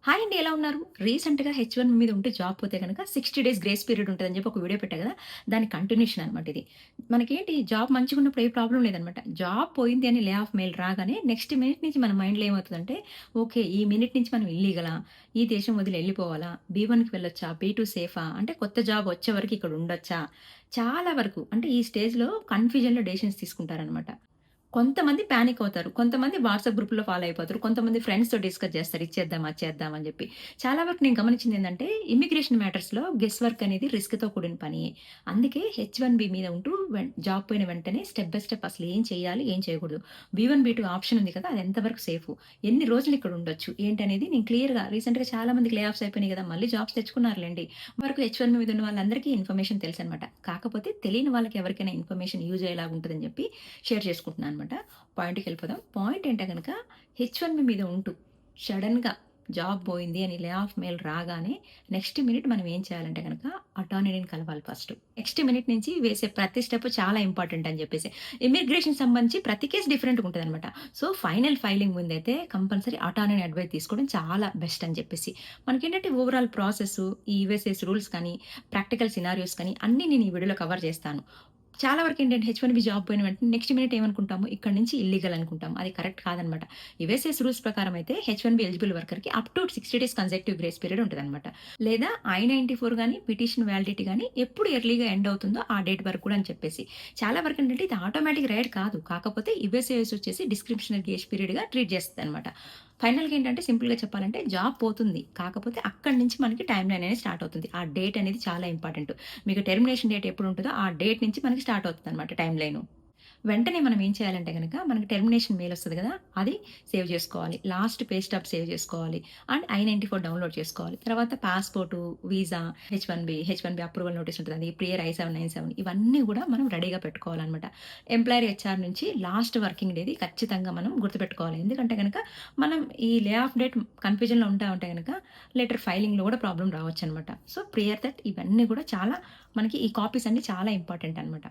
Hi అండి. ఎలా ఉన్నారు? రీసెంట్‌గా హెచ్-1 మీద ఉంటే జాబ్ పోతే గనక 60 డేస్ గ్రేస్ పీరియడ్ ఉంటదని చెప్పి ఒక వీడియో పెట్టా గదా! దాని కంటిన్యూషన్ అనమాట ఇది. మనకేంటి జాబ్ మంచిగున్నప్పుడు ఏ ప్రాబ్లమ్ లేదనమాట. జాబ్ పోయింది అని లే ఆఫ్ మెయిల్ రాగానే నెక్స్ట్ మినిట్ నుంచి మన మైండ్‌లో ఏమవుతదంటే, ఓకే. ఈ మినిట్ నుంచి మనం ఇల్లీగలా? ఈ దేశం వదిలి ఎళ్ళిపోవాలా? బీ1కి వెళ్ళొచ్చా? బీ2 సేఫా? అంటే కొత్త జాబ్ వచ్చే వరకు ఇక్కడ ఉండొచ్చా? చాలా వరకు అంటే ఈ స్టేజ్‌లో కన్‌ఫ్యూజన్‌లో డెసిషన్స్ తీసుకుంటారనమాట. కొంతమంది పానిక్ అవుతారు. కొంతమంది వాట్సాప్ గ్రూప్‌లో ఫాలో అయిపోతారు. కొంతమంది ఫ్రెండ్స్‌తో డిస్కస్ చేస్తారు. ఇచ్చేద్దాం, అచ్చేద్దాం అని జెప్పి. చాలా వరకు నేను గమనించిందేంటంటే, ఇమ్మిగ్రేషన్ మ్యాటర్స్‌లో గెస్ వర్క్ అనేది రిస్క్‌తో కూడిన పని. అందుకే హెచ్-1బీ మీద ఉంటూ జాబ్ పోయిన వెంటనే స్టెప్ బై స్టెప్ అసలు ఏం చేయాలి? ఏం చేయకూడదు? బీ1, బీ2 ఆప్షన్ ఉంది కదా! అది ఎంతవరకు సేఫు? ఎన్ని రోజులు ఇక్కడ ఉండొచ్చు? ఏంటనేది నేను క్లియర్‌గా రీసెంట్‌గా చాలా మందికి లే ఆఫ్స్ అయిపోయినాయి గదా! మళ్ళీ జాబ్స్ తెచ్చుకున్నారులెండి. వరకు హెచ్-1బీ మీద ఉన్న వాళ్ళందరికీ ఇన్ఫర్మేషన్ తెలుసనమాట. కాకపోతే తెలియని వాళ్ళకి ఎవరికైనా ఇన్ఫర్మేషన్ యూజ్ అయ్యేలాగా ఉంటదని జెప్పి షేర్ చేసుకుంటున్నాననమాట. పాయింట్‌కెళ్ళిపోదాం. పాయింట్ ఏంటే గనక హెచ్-1బీ మీద ఉంటూ సడెన్‌గా జాబ్ పోయింది అని లే ఆఫ్ మెయిల్ రాగానే నెక్స్ట్ మినిట్ మనం ఏం చేయాలంటే గనక అటార్నీని కలవాలి ఫస్ట్. నెక్స్ట్ మినిట్ నుంచి వేసే ప్రతి స్టెప్ చాలా ఇంపార్టెంట్ అని చెప్పేసి. ఇమ్మిగ్రేషన్ సంబంధించి ప్రతి కేస్ డిఫరెంట్‌గా ఉంటదనమాట. సో, ఫైనల్ ఫైలింగ్ ముందైతే కంపల్సరీ అటార్నీని అడ్వైస్ తీసుకోవడం చాలా బెస్ట్ అని చెప్పేసి. మనకేంటంటే ఓవరాల్ ప్రాసెసు, ఈ యూఎస్ఏస్ రూల్స్ కానీ, ప్రాక్టికల్ సినారియోస్ కానీ అన్నీ నేను ఈ వీడియోలో కవర్ చేస్తాను. చాలా వరకేంటంటే హెచ్-1బీ జాబ్ పోయిన వెంటనే నెక్స్ట్ మినిట్ ఏమనుకుంటాము, ఇక్కడి నుంచి ఇల్లీగల్ అనుకుంటాము. అది కరెక్ట్ కాదనమాట. యూఎస్ఎస్ రూల్స్ ప్రకారం అయితే హెచ్-1బీ ఎలిజిబుల్ వర్కర్‌కి up to 60 days consecutive grace period ఉంటదనమాట. లేదా ఐ-94 గాని, పిటిషన్ వాలిడిటీ గాని ఎప్పుడు ఎర్లీగా ఎండ్ అవుతుందో ఆ డేట్ వరకు కూడా అని చెప్పేసి. చాలా వరకేంటంటే ఇది ఆటోమేటిక్ రైట్ కాదు. కాకపోతే యూఎస్ఏఎస్ వచ్చేసి డిస్క్రిప్షనరీ గ్రేస్ పీరియడ్‌గా ట్రీట్ చేస్తదనమాట. ఫైనల్‌గా ఏంటంటే సింపుల్‌గా చెప్పాలంటే జాబ్ పోతుంది. కాకపోతే అక్కడి నుంచి మనకి టైమ్ లైన్ అనేది స్టార్ట్ అవుతుంది. ఆ డేట్ అనేది చాలా ఇంపార్టెంట్. మీకు టెర్మినేషన్ డేట్ ఎప్పుడుంటదో ఆ డేట్ నుంచి మనకి స్టార్ట్ అవుతుందనమాట టైమ్ లైను. వెంటనే మనం ఏం చేయాలంటే గనక మనకి టెర్మినేషన్ మెయిల్ వస్తది గదా! అది సేవ్ జేసుకోవాలి. లాస్ట్ పే స్టబ్ సేవ్ జేసుకోవాలి. అండ్ ఐ-94 డౌన్‌లోడ్ చేసుకోవాలి. తర్వాత passport, visa, H-1B approval notice ఉంటది. ప్రియర్ I-797 ఇవన్నీ గూడా మనం రెడీగా పెట్టుకోవాలనమాట. ఎంప్లాయర్ హెచ్ఆర్ నుంచి లాస్ట్ వర్కింగ్ డేది ఖచ్చితంగా మనం గుర్తుపెట్టుకోవాలి. ఎందుకంటే గనక మనం ఈ లే ఆఫ్ డేట్ కన్‌ఫ్యూజన్‌లో ఉంటా ఉంటే గనక లెటర్ ఫైలింగ్‌లో గూడా ప్రాబ్లమ్ రావచ్చనమాట. సో, ప్రియర్ దట్ ఇవన్నీ గూడా చాలా మనకి ఈ కాపీస్ అన్నీ చాలా ఇంపార్టెంట్ అనమాట.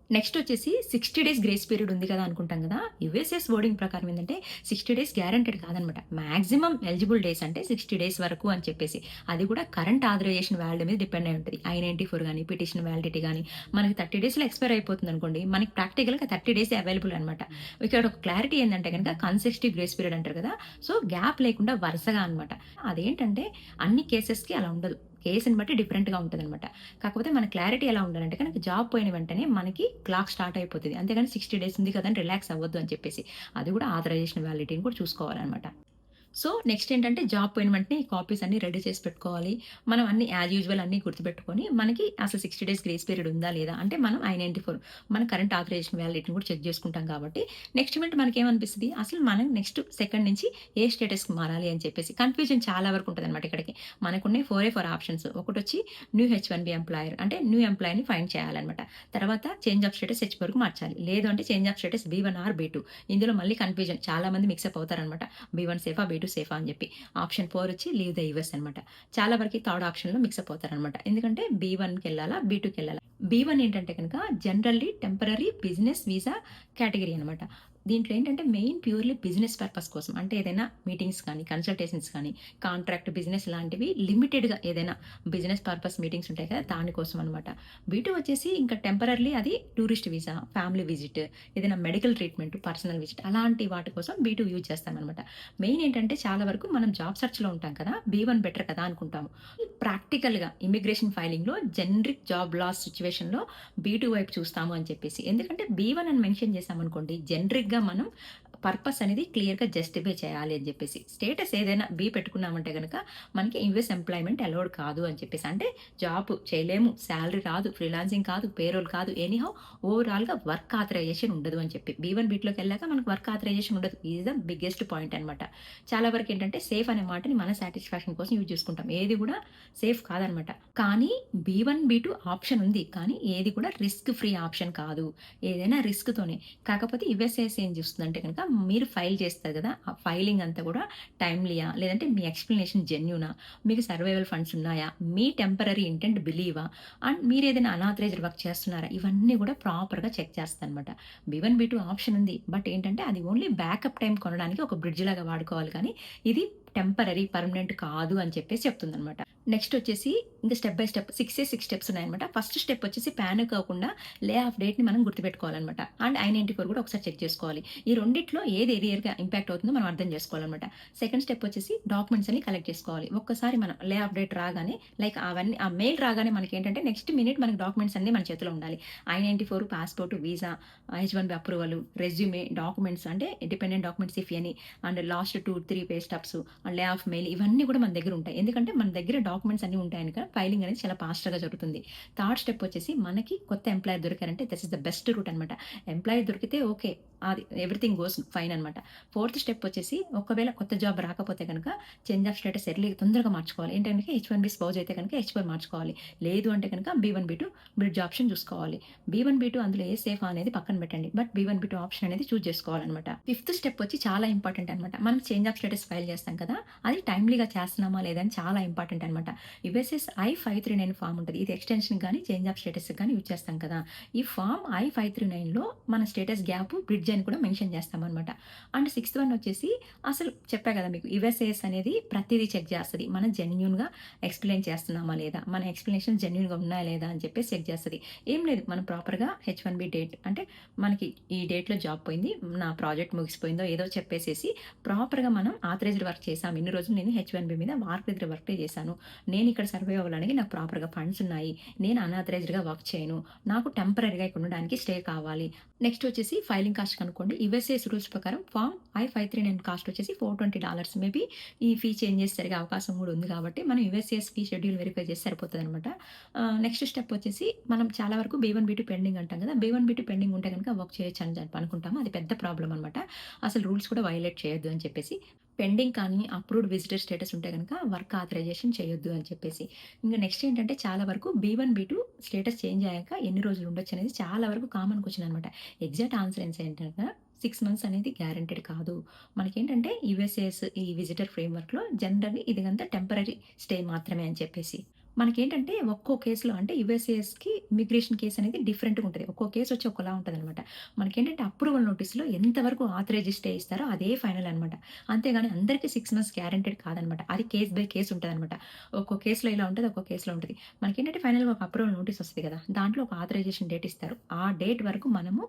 నెక్స్ట్ వచ్చేసి 60 డేస్ గ్రేస్ పీరియడ్ ఉంది కదా అనుకుంటాం కదా! యూఎస్ఎస్ వర్డింగ్ ప్రకారం ఏందంటే 60 డేస్ గ్యారంటెడ్ కాదనమాట. మాక్సిమం ఎలిజిబుల్ డేస్ అంటే 60 డేస్ వరకు అని చెప్పేసి. అది కూడా కరెంట్ ఆథరైజేషన్ వాల్యూ మీద డిపెండ్ అయి ఉంటది. ఐ-94 గాని, పిటిషన్ వాలిడిటీ గాని మనకి 30 డేస్‌లో ఎక్స్‌పైర్ అయిపోతుందనుకోండి. మనకి ప్రాక్టికల్‌గా 30 డేసే అవైలబుల్ అనమాట. ఇక్కడ ఒక క్లారిటీ ఏందంటే గనక కన్సెక్టివ్ గ్రేస్ పీరియడ్ అంటారు కదా! సో, గ్యాప్ లేకుండా వరుసగా అనమాట. అదేంటంటే అన్ని కేసెస్‌కి అలా ఉండదు. కేస్‌ని బట్టి డిఫరెంట్‌గా ఉంటదనమాట. కాకపోతే మన క్లారిటీ ఎలా ఉండాలంటే కనుక జాబ్ పోయిన వెంటనే మనకి క్లాక్ స్టార్ట్ అయిపోతది. అంతేగాని 60 డేస్ ఉంది కదా! అని రిలాక్స్ అవ్వద్దు అని చెప్పేసి. అది కూడా ఆథరైజేషన్ వాలిడిటీని కూడా చూసుకోవాలనమాట. సో, నెక్స్ట్ ఏంటంటే జాబ్ పోయిన వెంటనే ఈ కాపీస్ అన్నీ రెడీ చేసి పెట్టుకోవాలి. మనం అన్నీ యాజ్ యూజువల్ అన్నీ గుర్తుపెట్టుకొని, మనకి అసలు 60 డేస్ గ్రేస్ పీరియడ్ ఉందా? లేదా? అంటే మనం ఐ-94 మన కరెంట్ ఆథరైజేషన్ వ్యాలిడిటీని కూడా చెక్ చేసుకుంటాం కాబట్టి, నెక్స్ట్ మినిట్ మనకేమనిపిస్తది? అసలు మనం నెక్స్ట్ సెకండ్ నుంచి ఏ స్టేటస్‌కి మారాలి అని చెప్పేసి. కన్‌ఫ్యూజన్ చాలా వరకు ఉంటదనమాట ఇక్కడికి. మనకున్నయి 4 ఆప్షన్స్. ఒకటొచ్చి న్యూ హెచ్-1బీ ఎంప్లాయర్ అంటే న్యూ ఎంప్లాయీని ఫైండ్ చేయాలనమాట. తర్వాత చేంజ్ ఆఫ్ స్టేటస్ హెచ్ వరకు మార్చాలి. లేదు అంటే change of status B1 or B2. ఇందులో మళ్ళీ కన్‌ఫ్యూజన్ చాలా మంది మిక్సప్ అవుతారనమాట. బీ1 సేఫా? బీ2 సేఫా? అని జెప్పి. ఆప్షన్ 4 వచ్చి లీవ్ ద యూఎస్ అనమాట. చాలా వరకి థర్డ్ ఆప్షన్‌లో మిక్సప్ అవుతారనమాట. ఎందుకంటే బీ1కెళ్ళాలా? బీ2కెళ్ళాలా? బీ1 ఏంటంటే గనక generally temporary business visa category అనమాట. దీంట్లో ఏంటంటే మెయిన్ ప్యూర్‌లీ బిజినెస్ పర్పస్ కోసం. అంటే ఏదైనా మీటింగ్స్ కానీ, కన్సల్టేషన్స్ కానీ, కాంట్రాక్ట్ బిజినెస్ లాంటివి లిమిటెడ్‌గా ఏదైనా బిజినెస్ పర్పస్ మీటింగ్స్ ఉంటాయి కదా! దానికోసం అనమాట. బీ2 వచ్చేసి ఇంకా టెంపరర్లీ అది టూరిస్ట్ వీసా, ఫ్యామిలీ విజిట్, ఏదైనా మెడికల్ ట్రీట్మెంట్, పర్సనల్ విజిట్ అలాంటి వాటి కోసం బీ2 యూజ్ చేస్తామనమాట. మెయిన్ ఏంటంటే చాలా వరకు మనం జాబ్ సెర్చ్‌లో ఉంటాం కదా! బీ1 బెటర్ కదా అనుకుంటాము. ప్రాక్టికల్‌గా ఇమ్మిగ్రేషన్ ఫైలింగ్‌లో జనరిక్ జాబ్ లాస్ సిట్యుయేషన్‌లో బీ2 వైపు చూస్తాము అని చెప్పేసి. ఎందుకంటే బీ1 అని మెన్షన్ చేశామనుకోండి జనరిక్‌గా మనం పర్పస్ అనేది క్లియర్‌గా జస్టిఫై చేయాలి అని చెప్పేసి. స్టేటస్ ఏదైనా బీ పెట్టుకున్నామంటే గనక మనకి యూఎస్ ఎంప్లాయ్‌మెంట్ అలౌడ్ కాదు అని చెప్పేసి. అంటే జాబ్ చేయలేము, సాలరీ రాదు, ఫ్రీలాన్సింగ్ కాదు, పేరోల్ కాదు. ఎనీహౌ ఓవరాల్‌గా వర్క్ ఆథరైజేషన్ ఉండదు అని చెప్పి. బీ1 బిట్‌లోకెళ్ళాక మనకు వర్క్ ఆథరైజేషన్ ఉండదు. ఈజ్ ద బిగ్గెస్ట్ పాయింట్ అనమాట. చాలా వరకేంటంటే సేఫ్ అనే మాటని మన సాటిస్ఫాక్షన్ కోసం యూజ్ చేసుకుంటాం. ఏది కూడా సేఫ్ కాదనమాట. కానీ బీ1, బీ2 ఆప్షన్ ఉంది. కానీ ఏది కూడా రిస్క్ ఫ్రీ ఆప్షన్ కాదు. ఏదైనా రిస్క్‌తోనే. కాకపోతే యూఎస్‌ఏఎస్ ఏం చూస్తుందంటే గనక మీరు ఫైల్ చేస్తారు కదా! ఆ ఫైలింగ్ అంతా కూడా టైమ్‌లీయా? లేదంటే మీ ఎక్స్‌ప్లనేషన్ జెన్యూనా? మీకు సర్వైవల్ ఫండ్స్ ఉన్నాయా? మీ టెంపరరీ ఇంటెంట్ బిలీవా? అండ్ మీరేదైనా అనాథరైజ్డ్ వర్క్ చేస్తున్నారా? ఇవన్నీ కూడా ప్రాపర్‌గా చెక్ చేస్తదనమాట. బీ1, బీ2 ఆప్షన్ ఉంది. బట్ ఏంటంటే అది ఓన్లీ బ్యాకప్ టైమ్ కొనడానికి ఒక బ్రిడ్జ్ లాగా వాడుకోవాలి కానీ, ఇది టెంపరరీ, పర్మనెంట్ కాదు అని చెప్పేసి చెప్తుందనమాట. నెక్స్ట్ వచ్చేసి ఇంక స్టెప్ బై స్టెప్ 6 స్టెప్స్ ఉన్నాయన్నమాట. ఫస్ట్ స్టెప్ వచ్చేసి పానిక్ అవ్వకుండా లే ఆఫ్ డేట్‌ని మనం గుర్తుపెట్టుకోవాలన్నమాట. అండ్ I-94 కూడా ఒకసారి చెక్ చేసుకోవాలి. ఈ రెండిట్లో ఏది ఎరియర్‌గా ఇంపాక్ట్ అవుతుందో మనం అర్థం చేసుకోవాలన్నమాట. సెకండ్ స్టెప్ వచ్చేసి డాక్యుమెంట్స్ అన్ని కలెక్ట్ చేసుకోవాలి. ఒక్కసారి మనం లే ఆఫ్ డేట్ రాగానే లైక్ అవన్నీ ఆ మెయిల్ రాగానే మనకేంటంటే నెక్స్ట్ మినిట్ మనకి డాక్యుమెంట్స్ అన్నీ మన చేతిలో ఉండాలి. I-94, passport, visa, H-1B approval, resume, documents అంటే dependent documents if any and last 2, 3 pay stubs, lay off mail ఇవన్నీ కూడా మన దగ్గర ఉంటాయి. ఎందుకంటే మన దగ్గర డాక్యుమెంట్స్ అన్నీ ఉంటాయి కనుక ఫైలింగ్ అనేది చాలా ఫాస్ట్‌గా జరుగుతుంది. థర్డ్ స్టెప్ వచ్చేసి మనకి కొత్త ఎంప్లాయర్ దొరికారంటే this is the best route అనమాట. ఎంప్లాయీ దొరికితే ఓకే. అది ఎవ్రీథింగ్ గోస్ ఫైన్ అనమాట. ఫోర్త్ స్టెప్ వచ్చేసి ఒకవేళ కొత్త జాబ్ రాకపోతే గనక చేంజ్ ఆఫ్ స్టేటస్ ఎర్లీ తొందరగా మార్చుకోవాలి. ఏంటంటే H-1B స్పౌజ్ అయితే కనుక H-4 మార్చుకోవాలి. లేదు అంటే కనుక B-1, B-2 బ్రిడ్జ్ ఆప్షన్ చూసుకోవాలి. B-1, B-2 అందులో ఏ సేఫ్ అనేది పక్కన పెట్టండి. బట్ B-1, B-2 ఆప్షన్ అనేది చూజ్ చేసుకోవాలనమాట. ఫిఫ్త్ స్టెప్ వచ్చి చాలా ఇంపార్టెంట్ అనమాట. మనం చేంజ్ ఆఫ్ స్టేటస్ ఫైల్ చేస్తాం కదా! అది టైమ్లీగా చేస్తున్నామా లేదా అని చాలా ఇంపార్టెంట్ అనమాట. యూఎస్ఎస్ I-539 ఫార్మ్ ఉంటది. ఇది ఎక్స్‌టెన్షన్‌కి గాని, చేంజ్ ఆఫ్ స్టేటస్‌కి గాని యూజ్ చేస్తాం కదా! ఈ ఫార్మ్ I-539లో మన స్టేటస్ గ్యాప్, బ్రిడ్జ్ అని కూడా మెన్షన్ చేస్తామనమాట. అండ్ సిక్స్త్ వన్ వచ్చేసి అసలు చెప్పా కదా మీకు యూఎస్ఏఎస్ అనేది ప్రతీదీ చెక్ చేస్తది. మనం జెన్యూన్‌గా ఎక్స్‌ప్లెయిన్ చేస్తున్నామా లేదా? మన ఎక్స్‌ప్లనేషన్ జెన్యూన్‌గా ఉన్నాయా లేదా? అని చెప్పేసి చెక్ చేస్తది. ఏం లేదు మనం ప్రాపర్‌గా H-1B డేట్ అంటే మనకి ఈ డేట్‌లో జాబ్ పోయింది. నా ప్రాజెక్ట్ ముగిసిపోయిందో ఏదో చెప్పేసేసి ప్రాపర్‌గా మనం ఆథరైజ్డ్ వర్క్ చేశాం. ఇన్ని రోజులు నేను H-1B మీద మార్క్ దగ్గర వర్కే చేశాను. నేను ఇక్కడ సర్వే అవ్వడానికి నాకు ప్రాపర్‌గా ఫండ్స్ ఉన్నాయి. నేను అన్‌ఆథరైజ్డ్‌గా వర్క్ చేయను. నాకు టెంపరరీగా ఇక్కడ ఉండడానికి స్టే కావాలి. నెక్స్ట్ వచ్చేసి ఫైలింగ్ కాస్ట్ కనుక్కోండి. యూఎస్ఏఎస్ రూల్స్ ప్రకారం ఫార్మ్ I-539 కాస్ట్ వచ్చేసి $420 మేబీ ఈ ఫీ చేంజెస్ జరిగే అవకాశం కూడా ఉంది కాబట్టి మనం యూఎస్ఏఎస్ ఫీ షెడ్యూల్ వెరిఫై చేస్తే సరిపోతదనమాట. నెక్స్ట్ స్టెప్ వచ్చేసి మనం చాలా వరకు B-1, B-2 పెండింగ్ అంటాం కదా! B-1, B-2 పెండింగ్ ఉంటే గనుక వర్క్ చేయొచ్చు అని చెప్పి అనుకుంటాము. అది పెద్ద ప్రాబ్లమ్ అనమాట. అసలు రూల్స్ కూడా వయోలేట్ చేయొద్దు అని చెప్పేసి. పెండింగ్ కానీ అప్రూవ్డ్ విజిటర్ స్టేటస్ ఉంటే గనుక వర్క్ ఆథరైజేషన్ చేయొద్దు అని చెప్పేసి. ఇంక నెక్స్ట్ ఏంటంటే చాలా వరకు B-1, B-2 స్టేటస్ చేంజ్ అయ్యాక ఎన్ని రోజులు ఉండొచ్చనేది చాలా వరకు కామన్ క్వెషన్ అనమాట. ఎగ్జాక్ట్ ఆన్సర్ ఏంటంటే 6 మంత్స్ అనేది గ్యారంటీడ్ కాదు. మనకేంటంటే యూఎస్ఏఎస్ ఈ విజిటర్ ఫ్రేమ్‌వర్క్‌లో జనరల్లీ ఇదంతా టెంపరరీ స్టే మాత్రమే అని చెప్పేసి. మనకేంటంటే ఒక్కో కేస్‌లో అంటే యూఎస్ఏఎస్‌కి ఇమిగ్రేషన్ కేస్ అనేది డిఫరెంట్‌గా ఉంటది. ఒక్కో కేస్ వచ్చి ఒకలా ఉంటదనమాట. మనకేంటంటే అప్రూవల్ నోటీస్‌లో ఎంతవరకు ఆథరైజ్డ్ స్టే ఇస్తారో అదే ఫైనల్ అనమాట. అంతేగాని అందరికి 6 మంత్స్ గ్యారంటీడ్ కాదనమాట. అది కేస్ బై కేస్ ఉంటదనమాట. ఒక్కో కేస్‌లో ఇలా ఉంటది. ఒక్కో కేస్‌లో ఉంటది. మనకేంటంటే ఫైనల్‌గా ఒక అప్రూవల్ నోటీస్ వస్తది కదా! దాంట్లో ఒక ఆథరైజేషన్ డేట్ ఇస్తారు. ఆ డేట్ వరకు మనము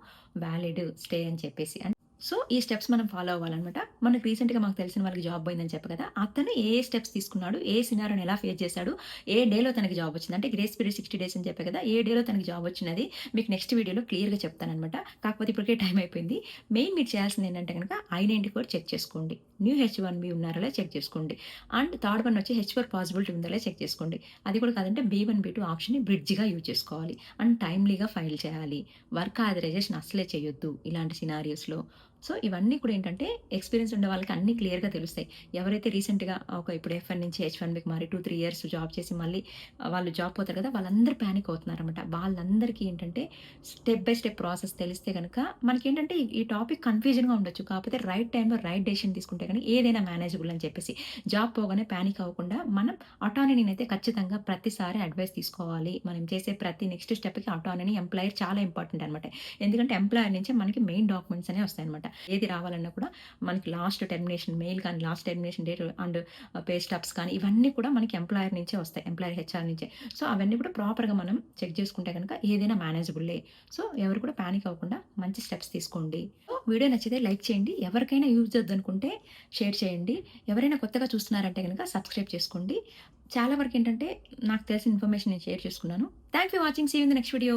వాలిడ్ స్టే అని చెప్పేసి. సో, ఈ స్టెప్స్ మనం ఫాలో అవ్వాలనమాట. మనకు రీసెంట్‌గా మాకు తెలిసిన వాళ్ళకి జాబ్ పోయిందని చెప్పా కదా! అతను ఏ స్టెప్స్ తీసుకున్నాడు? ఏ సినారియోని ఎలా ఫేస్ చేశాడు? ఏ డేలో తనకి జాబ్ వచ్చింది? అంటే గ్రేస్ పీరియడ్ 60 డేస్ అని చెప్పా కదా! ఏ డేలో తనకి జాబ్ వచ్చినది మీకు నెక్స్ట్ వీడియోలో క్లియర్‌గా చెప్తాననమాట. కాకపోతే ఇప్పటికే టైం అయిపోయింది. మెయిన్ మీరు చేయాల్సింది ఏంటంటే గనక I-94 చెక్ చేసుకోండి. న్యూ H-1B ఉన్నారో లేదో చెక్ చేసుకోండి. అండ్ థర్డ్ వన్ వచ్చి H-4 పాసిబిలిటీ ఉందో లేదో చెక్ చేసుకోండి. అది కూడా కాదంటే B-1, B-2 ఆప్షన్‌ని బ్రిడ్జ్‌గా యూజ్ చేసుకోవాలి. అండ్ టైమ్లీగా ఫైల్ చేయాలి. వర్క్ ఆథరైజేషన్ అస్సలే చేయొద్దు ఇలాంటి సినారియోస్‌లో. సో, ఇవన్నీ కూడా ఏంటంటే ఎక్స్‌పీరియన్స్ ఉండే వాళ్ళకి అన్నీ క్లియర్‌గా తెలుస్తాయి. ఎవరైతే రీసెంట్‌గా ఒక ఇప్పుడు F1 నుంచి H-1Bకి మారి 2, 3 ఇయర్స్ జాబ్ చేసి మళ్ళీ వాళ్ళు జాబ్ పోతారు కదా! వాళ్ళందరూ పానిక్ అవుతున్నారనమాట. వాళ్ళందరికీ ఏంటంటే స్టెప్ బై స్టెప్ ప్రాసెస్ తెలిస్తే గనక మనకేంటంటే ఈ టాపిక్ కన్‌ఫ్యూజన్‌గా ఉండొచ్చు. కాకపోతే రైట్ టైమ్‌లో రైట్ డెసిషన్ తీసుకుంటే గనుక ఏదైనా మేనేజబుల్ అని చెప్పేసి. జాబ్ పోగానే పానిక్ అవ్వకుండా మనం అటానమీనైతే ఖచ్చితంగా ప్రతిసారి అడ్వైస్ తీసుకోవాలి. మనం చేసే ప్రతి నెక్స్ట్ స్టెప్‌కి అటానమీ ఎంప్లాయర్ చాలా ఇంపార్టెంట్ అనమాట. ఎందుకంటే ఎంప్లాయర్ నుంచే మనకి మెయిన్ డాక్యుమెంట్స్ అనేవి వస్తాయన్నమాట. ఏది రావాలన్నా కూడా మనకి లాస్ట్ టెర్మినేషన్ మెయిల్ కానీ, last termination date and pay stubs కానీ ఇవన్నీ కూడా మనకి ఎంప్లాయర్ నుంచే వస్తాయి. ఎంప్లాయర్ హెచ్ఆర్ నుంచే. సో, అవన్నీ కూడా ప్రాపర్‌గా మనం చెక్ చేసుకుంటే గనుక ఏదైనా మేనేజబుల్లే. సో, ఎవరు కూడా పానిక్ అవ్వకుండా మంచి స్టెప్స్ తీసుకోండి. సో, వీడియో నచ్చితే లైక్ చేయండి. ఎవరికైనా యూజ్ అవుద్దనుకుంటే షేర్ చేయండి. ఎవరైనా కొత్తగా చూస్తున్నారంటే గనుక సబ్స్క్రైబ్ చేసుకోండి. చాలా వరకేంటంటే నాకు తెలిసిన ఇన్ఫర్మేషన్ నేను షేర్ చేసుకున్నాను. Thank you for watching. See you in the next video.